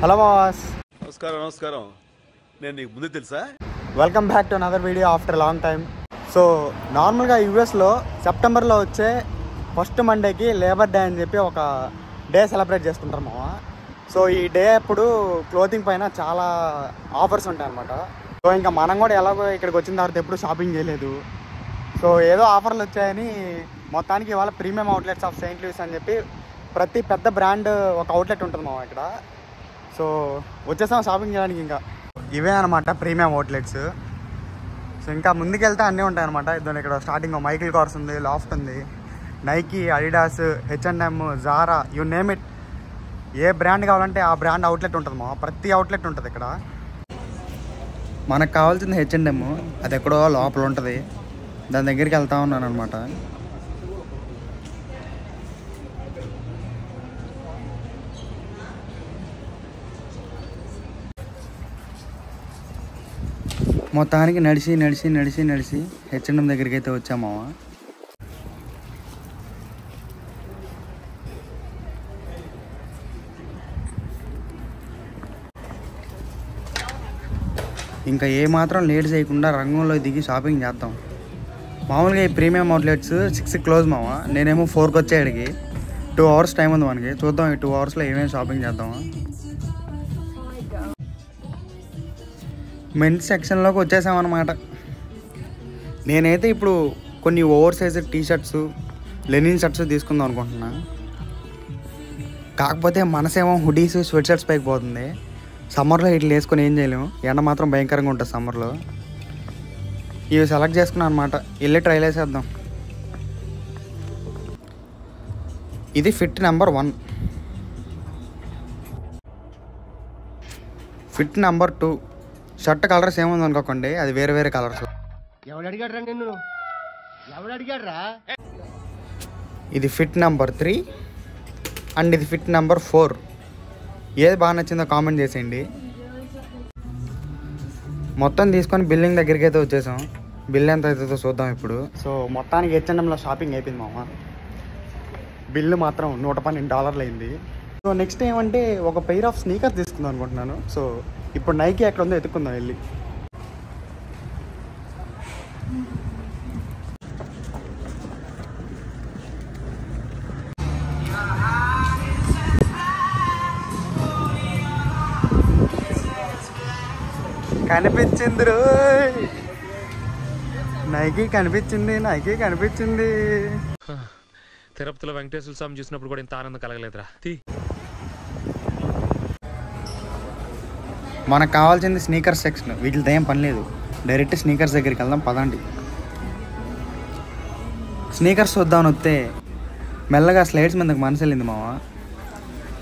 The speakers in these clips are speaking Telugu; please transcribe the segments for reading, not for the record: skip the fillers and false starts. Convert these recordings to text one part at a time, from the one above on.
Hello boss. నమస్కారం నమస్కారం. నేను నీకు ముందు తెలుసా? Welcome back to another video after long time. So నార్మల్గా యూఎస్లో సెప్టెంబర్లో వచ్చే ఫస్ట్ మండేకి లేబర్ డే అని చెప్పి ఒక డే సెలబ్రేట్ చేసుకుంటారు మామ. సో ఈ డే అప్పుడు క్లోతింగ్ పైన చాలా ఆఫర్స్ ఉంటాయి అన్నమాట. సో ఇంకా మనం కూడా ఎలాగో ఇక్కడికి వచ్చిన తర్వాత ఎప్పుడు షాపింగ్ చేయలేదు. సో ఏదో ఆఫర్లు వచ్చాయని మొత్తానికి ఇవాళ premium outlets of Saint Louis అని చెప్పి ప్రతి పెద్ద బ్రాండ్ ఒక అవుట్లెట్ ఉంటుంది మామ ఇక్కడ. సో వచ్చేసాం షాపింగ్ చేయడానికి. ఇంకా ఇవే అనమాట ప్రీమియం అవుట్లెట్స్. సో ఇంకా ముందుకెళ్తే అన్నీ ఉంటాయి అనమాట. ఇద్దరు ఇక్కడ స్టార్టింగ్ మైకిల్ కార్స్ ఉంది, లాఫ్ట్ ఉంది, Nike, Adidas, H&M, Zara, you name it. A brand కావాలంటే ఆ బ్రాండ్ అవుట్లెట్ ఉంటుంది మా. ప్రతి అవుట్లెట్ ఉంటుంది ఇక్కడ. మనకు కావాల్సింది H&M, అది ఎక్కడో లోపల ఉంటుంది. దాని దగ్గరికి వెళ్తా ఉన్నాను అనమాట. మొత్తానికి నడిచి H&M దగ్గరికి అయితే వచ్చామా. ఇంకా ఏమాత్రం లేట్ చేయకుండా రంగంలో దిగి షాపింగ్ చేద్దాం. మామూలుగా ఈ ప్రీమియం అవుట్లెట్స్ 6కి క్లోజ్ మావా. నేనేమో 4కి వచ్చేవాడికి. 2 అవర్స్ టైం ఉంది మనకి. చూద్దాం ఈ 2 అవర్స్లో ఏమేమి షాపింగ్ చేద్దామా. మెన్స్ సెక్షన్లోకి వచ్చేసామన్నమాట. నేనైతే ఇప్పుడు కొన్ని over size t shirts, linen shirts తీసుకుందాం అనుకుంటున్నా. కాకపోతే మనసేమో హుడీస్, స్వెట్ షర్ట్స్ పైకి పోతుంది. సమ్మర్లో ఇట్లా వేసుకొని ఏం చేయలేము. ఎండ మాత్రం భయంకరంగా ఉంటుంది సమ్మర్లో. ఇవి సెలెక్ట్ చేసుకున్నాను అనమాట. వెళ్ళి ట్రైల్ వేసేద్దాం. ఇది fit number 1. Fit number 2. Shirt colours ఏముంది అనుకోకండి, అది వేరే వేరే కలర్స్. ఇది ఫిట్ నెంబర్ 3 అండ్ ఇది ఫిట్ నెంబర్ 4. ఏది బాగా నచ్చిందో కామెంట్ చేసేయండి. మొత్తం తీసుకొని బిల్లింగ్ దగ్గరికి అయితే వచ్చేసాం. బిల్ ఎంత అవుతుందో చూద్దాం ఇప్పుడు. సో మొత్తానికి H&Mలో షాపింగ్ అయిపోయింది మామ. బిల్లు మాత్రం $112 అయింది. సో నెక్స్ట్ ఏమంటే ఒక పెయిర్ ఆఫ్ స్నీకర్స్ తీసుకుందాం అనుకుంటున్నాను. సో ఇప్పుడు నైకీ ఎక్కడ ఉందో ఎత్తుకుందాం వెళ్ళి. కనిపించింది రోయ్, నైకీ కనిపించింది. తిరుపతిలో వెంకటేశ్వర స్వామి చూసినప్పుడు కూడా ఇంత ఆనందం కలగలేదురా. మనకు కావాల్సింది స్నీకర్స్ సెక్షన్. వీటితో ఏం పని లేదు, డైరెక్ట్ స్నీకర్స్ దగ్గరికి వెళ్దాం పదండి. స్నీకర్స్ చూద్దామని వస్తే మెల్లగా స్లైడ్స్ మీదకి మనసు వెళ్ళింది మావ.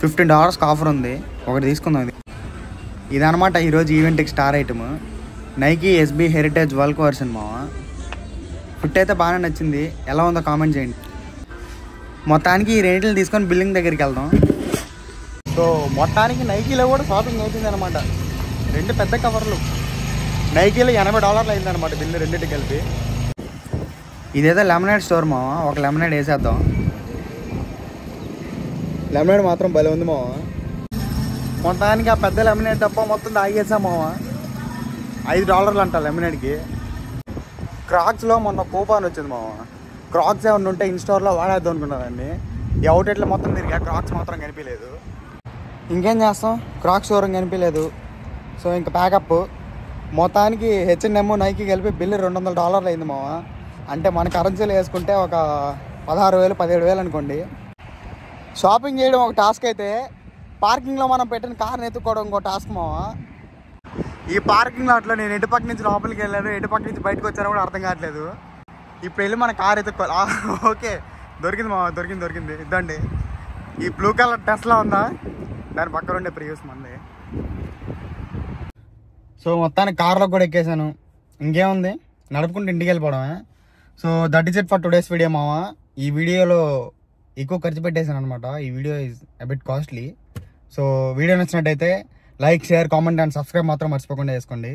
$15 ఆఫర్ ఉంది, ఒకటి తీసుకుందాం. ఇదనమాట ఈరోజు ఈవెంట్కి star item. Nike SB heritage vulc version మావ. ఫిట్ అయితే బాగానే నచ్చింది. ఎలా ఉందో కామెంట్ చేయండి. మొత్తానికి ఈ రెండింటిని తీసుకొని బిల్లింగ్ దగ్గరికి వెళ్దాం. సో మొత్తానికి నైకీలో కూడా షాపింగ్ అవుతుంది అనమాట. 2 పెద్ద కవర్లు. నైకీలో $80 అయిందనమాట బిల్లు రెండింటికి కలిపి. ఇదేదో లెమనేడ్ స్టోర్ మావా. ఒక లెమనేడ్ వేసేద్దాం. లెమనేడ్ మాత్రం భలే ఉంది మావా. మొత్తానికి ఆ పెద్ద లెమనేడ్ తప్ప మొత్తం తాగేసాం మావా. $5 అంట లెమనేడ్కి. క్రాక్స్లో మొన్న కూపాన్ వచ్చింది మావా. క్రాక్స్ ఏమన్నా ఉంటే ఇన్స్టోర్లో వాడేద్దాం అనుకున్నానండి. ఈ అవుట్లెట్లో మొత్తం తిరిగా క్రాక్స్ మాత్రం కనిపించలేదు. ఇంకేం చేస్తాం, క్రాక్స్ షోరూమ్ కనిపించలేదు. సో ఇంకా ప్యాకప్. మొత్తానికి H&M, నైకీ కలిపి బిల్లు $200 అయింది మావా. అంటే మన కరెన్సీలో వేసుకుంటే ఒక 16,000 17,000 అనుకోండి. షాపింగ్ చేయడం ఒక టాస్క్ అయితే, పార్కింగ్లో మనం పెట్టిన కార్ని ఎత్తుకోవడం ఇంకో టాస్క్ మావా. ఈ పార్కింగ్ లాట్లో నేను ఎటుపక్క నుంచి లోపలికి వెళ్ళాను, ఎటుపక్క నుంచి బయటకు వచ్చానో కూడా అర్థం కావట్లేదు. ఇప్పుడు వెళ్ళి మన కార్ ఎత్తుకోవాలి. ఓకే, దొరికింది మావా, దొరికింది. ఇద్దండి. ఈ బ్లూ కలర్ టెస్లా ఉందా, దాని పక్కన ఉండే ప్రీవియస్ మంది. సో మొత్తానికి కార్లో కూడా ఎక్కేసాను. ఇంకేముంది, నడుపుకుంటూ ఇంటికి వెళ్ళిపోవడమే. So that is it for today's video మావా. ఈ వీడియోలో ఎక్కువ ఖర్చు పెట్టేశాను అనమాట. ఈ video is a bit costly. So video నచ్చినట్టయితే like, share, comment and subscribe మాత్రం మర్చిపోకుండా చేసుకోండి.